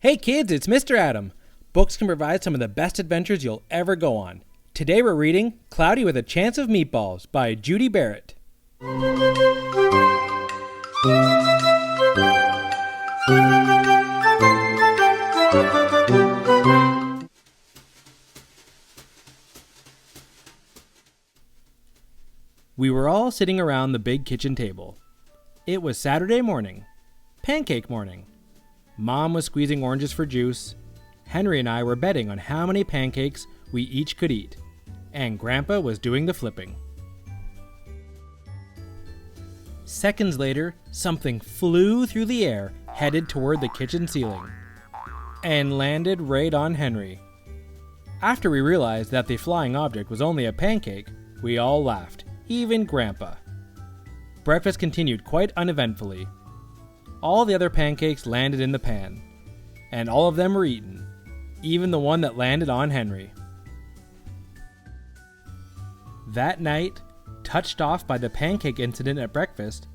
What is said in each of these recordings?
Hey kids, it's Mr. Adam. Books can provide some of the best adventures you'll ever go on. Today we're reading Cloudy with a Chance of Meatballs by Judy Barrett. We were all sitting around the big kitchen table. It was Saturday morning, pancake morning. Mom was squeezing oranges for juice. Henry and I were betting on how many pancakes we each could eat. And Grandpa was doing the flipping. Seconds later, something flew through the air, headed toward the kitchen ceiling, and landed right on Henry. After we realized that the flying object was only a pancake, we all laughed, even Grandpa. Breakfast continued quite uneventfully. All the other pancakes landed in the pan, and all of them were eaten, even the one that landed on Henry. That night, touched off by the pancake incident at breakfast,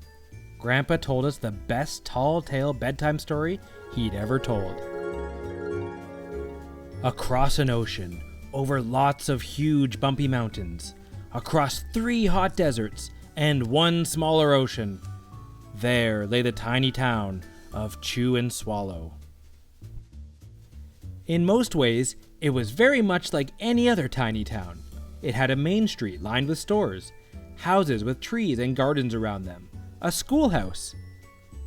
Grandpa told us the best tall tale bedtime story he'd ever told. Across an ocean, over lots of huge bumpy mountains, across 3 hot deserts and 1 smaller ocean, there lay the tiny town of Chew and Swallow. In most ways, it was very much like any other tiny town. It had a main street lined with stores, houses with trees and gardens around them, a schoolhouse,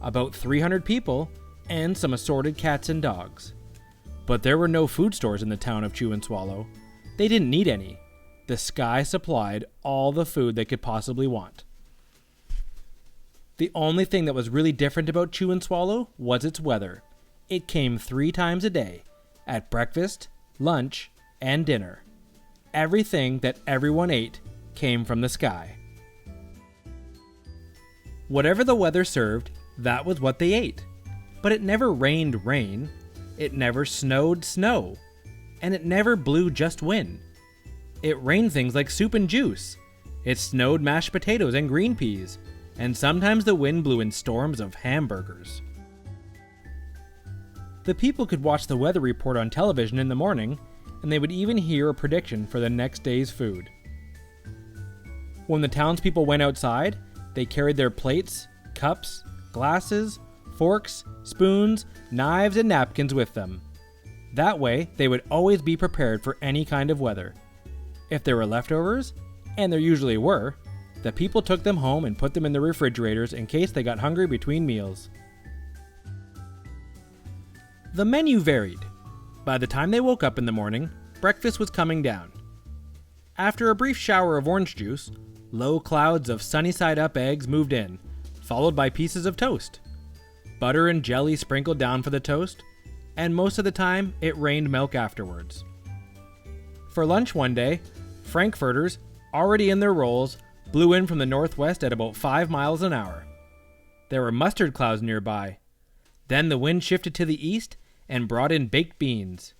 about 300 people, and some assorted cats and dogs. But there were no food stores in the town of Chew and Swallow. They didn't need any. The sky supplied all the food they could possibly want. The only thing that was really different about Chew and Swallow was its weather. It came 3 times a day, at breakfast, lunch, and dinner. Everything that everyone ate came from the sky. Whatever the weather served, that was what they ate. But it never rained rain, it never snowed snow, and it never blew just wind. It rained things like soup and juice. It snowed mashed potatoes and green peas, and sometimes the wind blew in storms of hamburgers. The people could watch the weather report on television in the morning, and they would even hear a prediction for the next day's food. When the townspeople went outside, they carried their plates, cups, glasses, forks, spoons, knives, and napkins with them. That way, they would always be prepared for any kind of weather. If there were leftovers, and there usually were, the people took them home and put them in the refrigerators in case they got hungry between meals. The menu varied. By the time they woke up in the morning, breakfast was coming down. After a brief shower of orange juice, low clouds of sunny-side-up eggs moved in, followed by pieces of toast. Butter and jelly sprinkled down for the toast, and most of the time it rained milk afterwards. For lunch one day, frankfurters, already in their rolls, blew in from the northwest at about 5 miles an hour. There were mustard clouds nearby. Then the wind shifted to the east and brought in baked beans.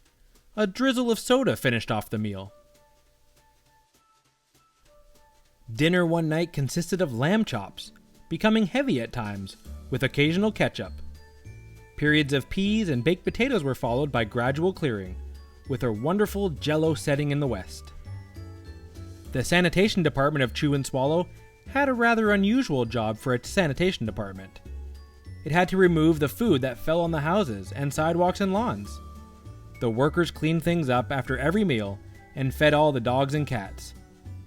A drizzle of soda finished off the meal. Dinner one night consisted of lamb chops, becoming heavy at times, with occasional ketchup. Periods of peas and baked potatoes were followed by gradual clearing, with a wonderful jello setting in the west. The sanitation department of Chew and Swallow had a rather unusual job for its sanitation department. It had to remove the food that fell on the houses and sidewalks and lawns. The workers cleaned things up after every meal and fed all the dogs and cats.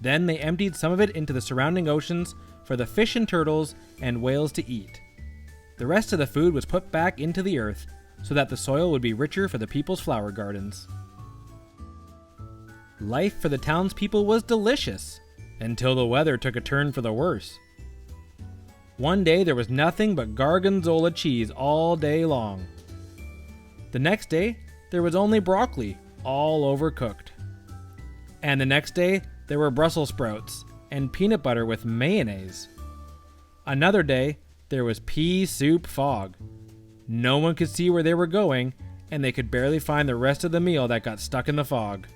Then they emptied some of it into the surrounding oceans for the fish and turtles and whales to eat. The rest of the food was put back into the earth so that the soil would be richer for the people's flower gardens. Life for the townspeople was delicious, until the weather took a turn for the worse. One day there was nothing but Gorgonzola cheese all day long. The next day there was only broccoli, all overcooked. And the next day there were Brussels sprouts and peanut butter with mayonnaise. Another day there was pea soup fog. No one could see where they were going, and they could barely find the rest of the meal that got stuck in the fog.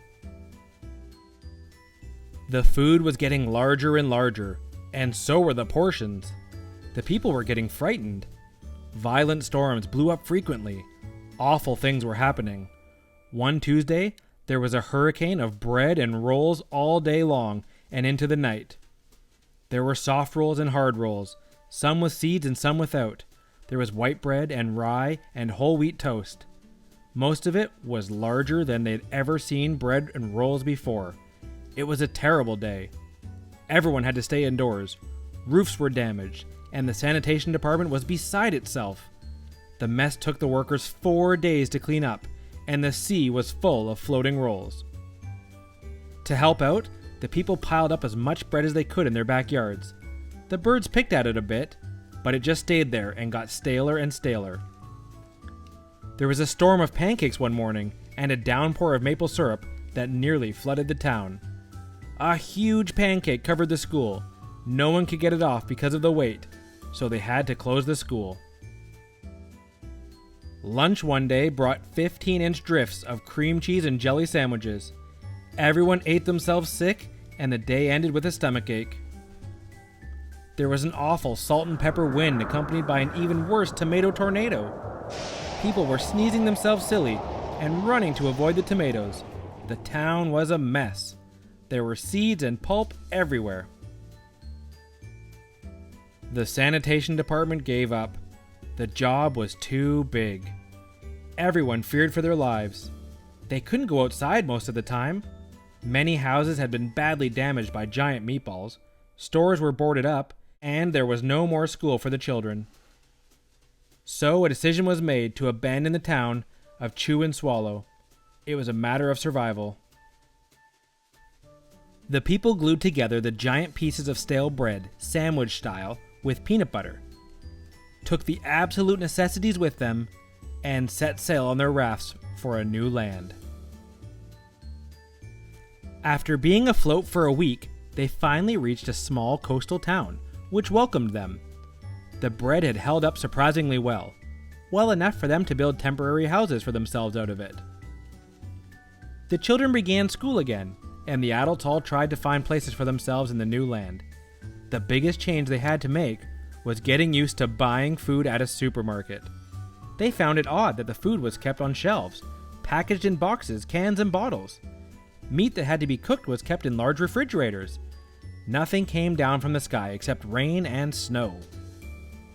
The food was getting larger and larger, and so were the portions. The people were getting frightened. Violent storms blew up frequently. Awful things were happening. One Tuesday, there was a hurricane of bread and rolls all day long and into the night. There were soft rolls and hard rolls, some with seeds and some without. There was white bread and rye and whole wheat toast. Most of it was larger than they'd ever seen bread and rolls before. It was a terrible day. Everyone had to stay indoors. Roofs were damaged, and the sanitation department was beside itself. The mess took the workers 4 days to clean up, and the sea was full of floating rolls. To help out, the people piled up as much bread as they could in their backyards. The birds picked at it a bit, but it just stayed there and got staler and staler. There was a storm of pancakes one morning, and a downpour of maple syrup that nearly flooded the town. A huge pancake covered the school. No one could get it off because of the weight, so they had to close the school. Lunch one day brought 15-inch drifts of cream cheese and jelly sandwiches. Everyone ate themselves sick, and the day ended with a stomachache. There was an awful salt and pepper wind accompanied by an even worse tomato tornado. People were sneezing themselves silly and running to avoid the tomatoes. The town was a mess. There were seeds and pulp everywhere. The sanitation department gave up. The job was too big. Everyone feared for their lives. They couldn't go outside most of the time. Many houses had been badly damaged by giant meatballs. Stores were boarded up, and there was no more school for the children. So a decision was made to abandon the town of Chew and Swallow. It was a matter of survival. The people glued together the giant pieces of stale bread, sandwich style, with peanut butter, took the absolute necessities with them, and set sail on their rafts for a new land. After being afloat for a week, they finally reached a small coastal town, which welcomed them. The bread had held up surprisingly well enough for them to build temporary houses for themselves out of it. The children began school again, and the adults all tried to find places for themselves in the new land. The biggest change they had to make was getting used to buying food at a supermarket. They found it odd that the food was kept on shelves, packaged in boxes, cans, and bottles. Meat that had to be cooked was kept in large refrigerators. Nothing came down from the sky except rain and snow.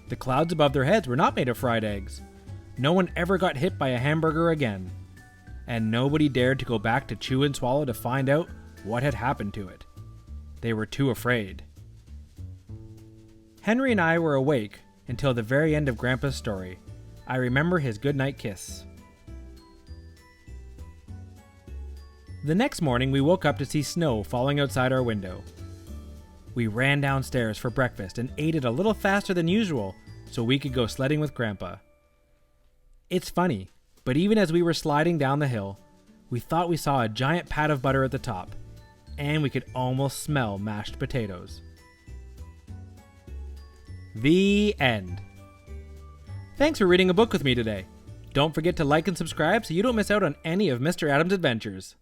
The clouds above their heads were not made of fried eggs. No one ever got hit by a hamburger again. And nobody dared to go back to Chew and Swallow to find out what had happened to it. They were too afraid. Henry and I were awake until the very end of Grandpa's story. I remember his goodnight kiss. The next morning, we woke up to see snow falling outside our window. We ran downstairs for breakfast and ate it a little faster than usual so we could go sledding with Grandpa. It's funny, but even as we were sliding down the hill, we thought we saw a giant pat of butter at the top, and we could almost smell mashed potatoes. The end. Thanks for reading a book with me today. Don't forget to like and subscribe so you don't miss out on any of Mr. Adams' adventures.